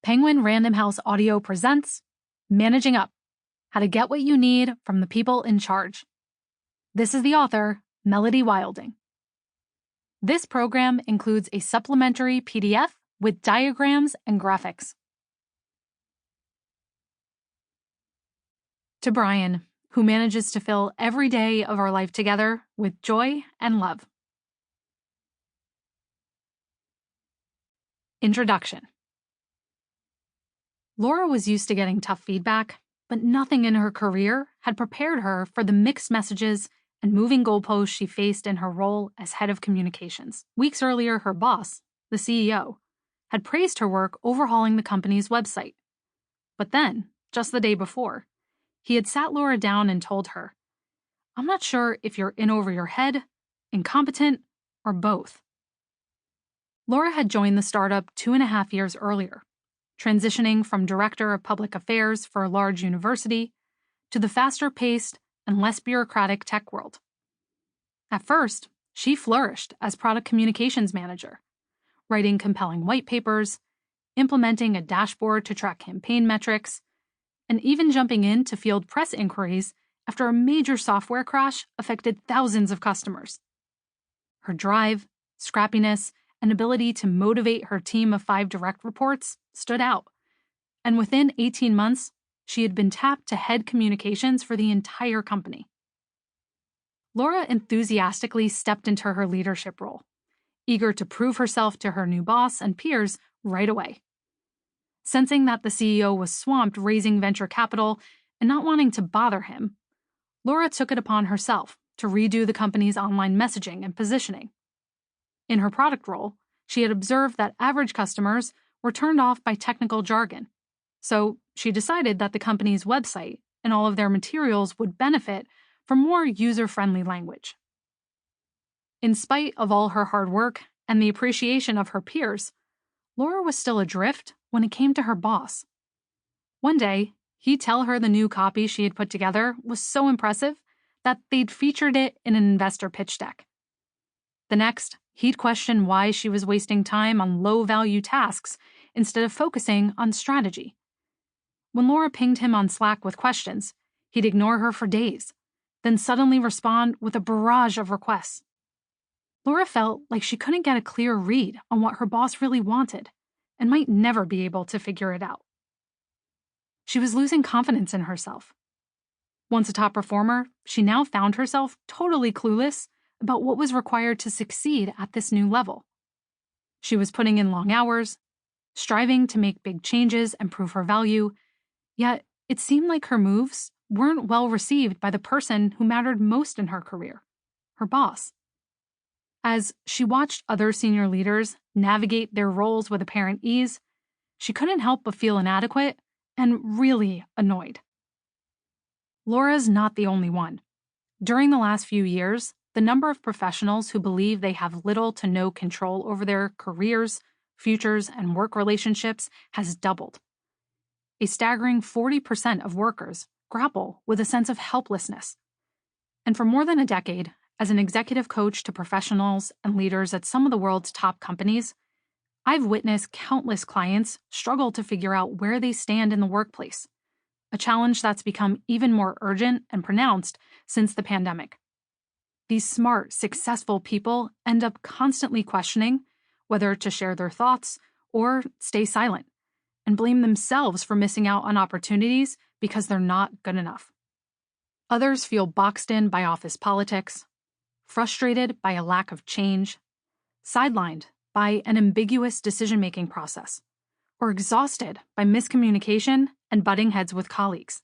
Penguin Random House Audio presents Managing Up: How to Get What You Need from the People in Charge. This is the author, Melody Wilding. This program includes a supplementary PDF with diagrams and graphics. To Brian, who manages to fill every day of our life together with joy and love. Introduction. Laura was used to getting tough feedback, but nothing in her career had prepared her for the mixed messages and moving goalposts she faced in her role as head of communications. Weeks earlier, her boss, the CEO, had praised her work overhauling the company's website. But then, just the day before, he had sat Laura down and told her, "I'm not sure if you're in over your head, incompetent, or both." Laura had joined the startup 2.5 years earlier, transitioning from director of public affairs for a large university to the faster-paced and less bureaucratic tech world. At first, she flourished as product communications manager, writing compelling white papers, implementing a dashboard to track campaign metrics, and even jumping in to field press inquiries after a major software crash affected thousands of customers. Her drive, scrappiness, and ability to motivate her team of 5 direct reports stood out, and within 18 months, she had been tapped to head communications for the entire company. Laura enthusiastically stepped into her leadership role, eager to prove herself to her new boss and peers right away. Sensing that the CEO was swamped raising venture capital and not wanting to bother him, Laura took it upon herself to redo the company's online messaging and positioning. In her product role, she had observed that average customers were turned off by technical jargon, so she decided that the company's website and all of their materials would benefit from more user-friendly language. In spite of all her hard work and the appreciation of her peers, Laura was still adrift when it came to her boss. One day, he'd tell her the new copy she had put together was so impressive that they'd featured it in an investor pitch deck. The next, he'd question why she was wasting time on low-value tasks instead of focusing on strategy. When Laura pinged him on Slack with questions, he'd ignore her for days, then suddenly respond with a barrage of requests. Laura felt like she couldn't get a clear read on what her boss really wanted and might never be able to figure it out. She was losing confidence in herself. Once a top performer, she now found herself totally clueless about what was required to succeed at this new level. She was putting in long hours, striving to make big changes and prove her value, yet it seemed like her moves weren't well received by the person who mattered most in her career, her boss. As she watched other senior leaders navigate their roles with apparent ease, she couldn't help but feel inadequate and really annoyed. Laura's not the only one. During the last few years, the number of professionals who believe they have little to no control over their careers, futures, and work relationships has doubled. A staggering 40% of workers grapple with a sense of helplessness. And for more than a decade, as an executive coach to professionals and leaders at some of the world's top companies, I've witnessed countless clients struggle to figure out where they stand in the workplace, a challenge that's become even more urgent and pronounced since the pandemic. These smart, successful people end up constantly questioning whether to share their thoughts or stay silent, and blame themselves for missing out on opportunities because they're not good enough. Others feel boxed in by office politics, frustrated by a lack of change, sidelined by an ambiguous decision-making process, or exhausted by miscommunication and butting heads with colleagues.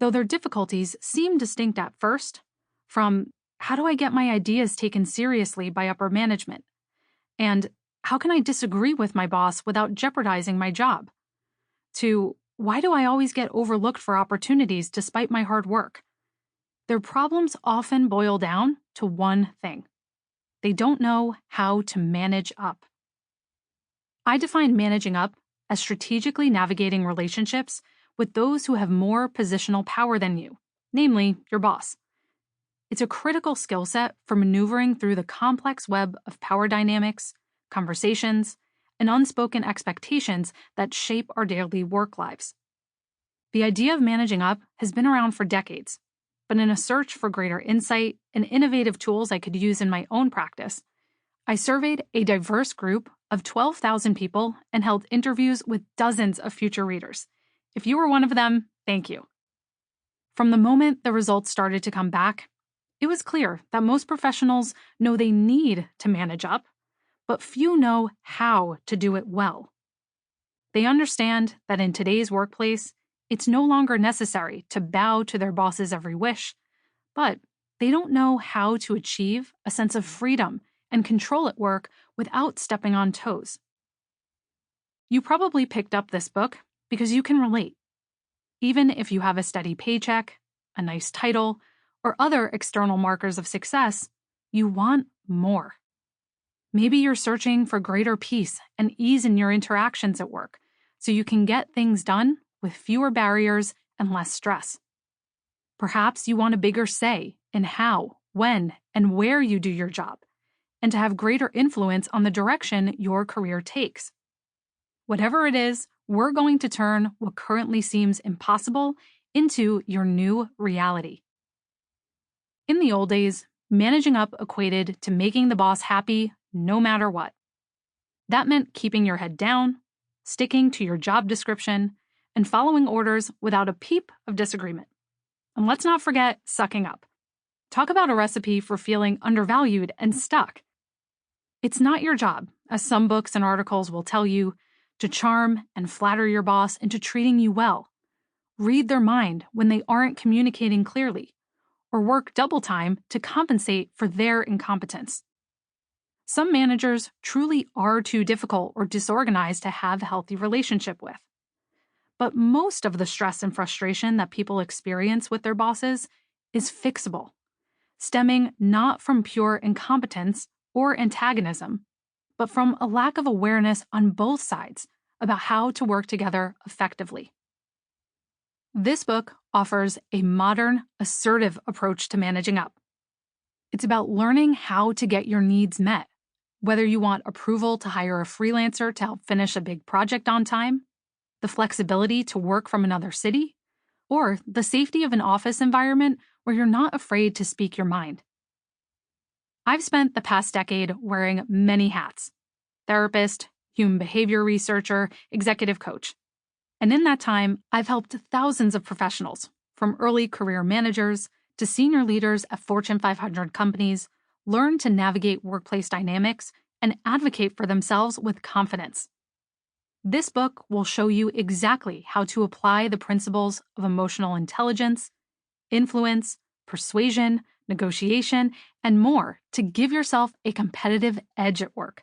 Though their difficulties seem distinct at first, from how do I get my ideas taken seriously by upper management, and how can I disagree with my boss without jeopardizing my job, to why do I always get overlooked for opportunities despite my hard work, their problems often boil down to one thing: they don't know how to manage up. I define managing up as strategically navigating relationships with those who have more positional power than you, namely your boss. It's a critical skill set for maneuvering through the complex web of power dynamics, conversations, and unspoken expectations that shape our daily work lives. The idea of managing up has been around for decades, but in a search for greater insight and innovative tools I could use in my own practice, I surveyed a diverse group of 12,000 people and held interviews with dozens of future readers. If you were one of them, thank you. From the moment the results started to come back, it was clear that most professionals know they need to manage up, but few know how to do it well. They understand that in today's workplace, it's no longer necessary to bow to their boss's every wish, but they don't know how to achieve a sense of freedom and control at work without stepping on toes. You probably picked up this book because you can relate. Even if you have a steady paycheck, a nice title, or other external markers of success, you want more. Maybe you're searching for greater peace and ease in your interactions at work so you can get things done with fewer barriers and less stress. Perhaps you want a bigger say in how, when, and where you do your job, and to have greater influence on the direction your career takes. Whatever it is, we're going to turn what currently seems impossible into your new reality. In the old days, managing up equated to making the boss happy no matter what. That meant keeping your head down, sticking to your job description, and following orders without a peep of disagreement. And let's not forget sucking up. Talk about a recipe for feeling undervalued and stuck. It's not your job, as some books and articles will tell you, to charm and flatter your boss into treating you well, read their mind when they aren't communicating clearly, or work double time to compensate for their incompetence. Some managers truly are too difficult or disorganized to have a healthy relationship with. But most of the stress and frustration that people experience with their bosses is fixable, stemming not from pure incompetence or antagonism, but from a lack of awareness on both sides about how to work together effectively. This book offers a modern, assertive approach to managing up. It's about learning how to get your needs met, whether you want approval to hire a freelancer to help finish a big project on time, the flexibility to work from another city, or the safety of an office environment where you're not afraid to speak your mind. I've spent the past decade wearing many hats: therapist, human behavior researcher, executive coach. And in that time, I've helped thousands of professionals, from early career managers to senior leaders at Fortune 500 companies, learn to navigate workplace dynamics and advocate for themselves with confidence. This book will show you exactly how to apply the principles of emotional intelligence, influence, persuasion, negotiation, and more to give yourself a competitive edge at work.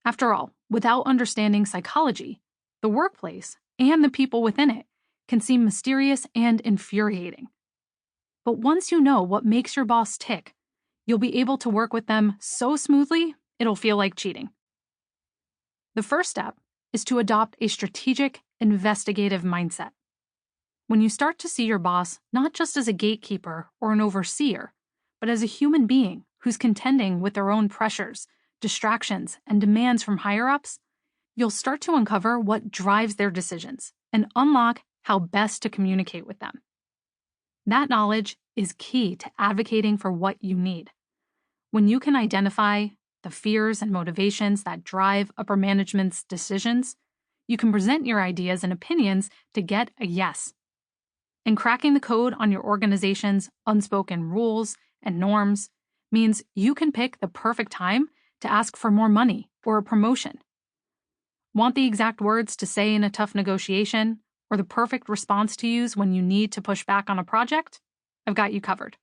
After all, without understanding psychology, the workplace and the people within it can seem mysterious and infuriating. But once you know what makes your boss tick, you'll be able to work with them so smoothly, it'll feel like cheating. The first step is to adopt a strategic, investigative mindset. When you start to see your boss not just as a gatekeeper or an overseer, but as a human being who's contending with their own pressures, distractions, and demands from higher-ups, you'll start to uncover what drives their decisions and unlock how best to communicate with them. That knowledge is key to advocating for what you need. When you can identify the fears and motivations that drive upper management's decisions, you can present your ideas and opinions to get a yes. And cracking the code on your organization's unspoken rules and norms means you can pick the perfect time to ask for more money or a promotion. Want the exact words to say in a tough negotiation, or the perfect response to use when you need to push back on a project? I've got you covered.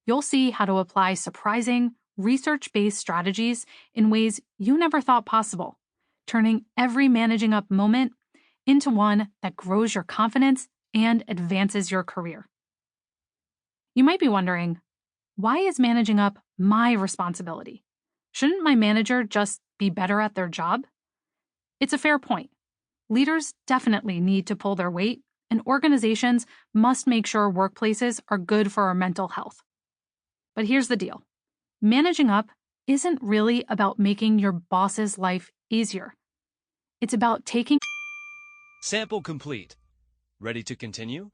You'll see how to apply surprising, research-based strategies in ways you never thought possible, turning every managing up moment into one that grows your confidence and advances your career. You might be wondering, why is managing up my responsibility? Shouldn't my manager just be better at their job? It's a fair point. Leaders definitely need to pull their weight, and organizations must make sure workplaces are good for our mental health. But here's the deal. Managing up isn't really about making your boss's life easier. It's about taking Sample complete. Ready to continue?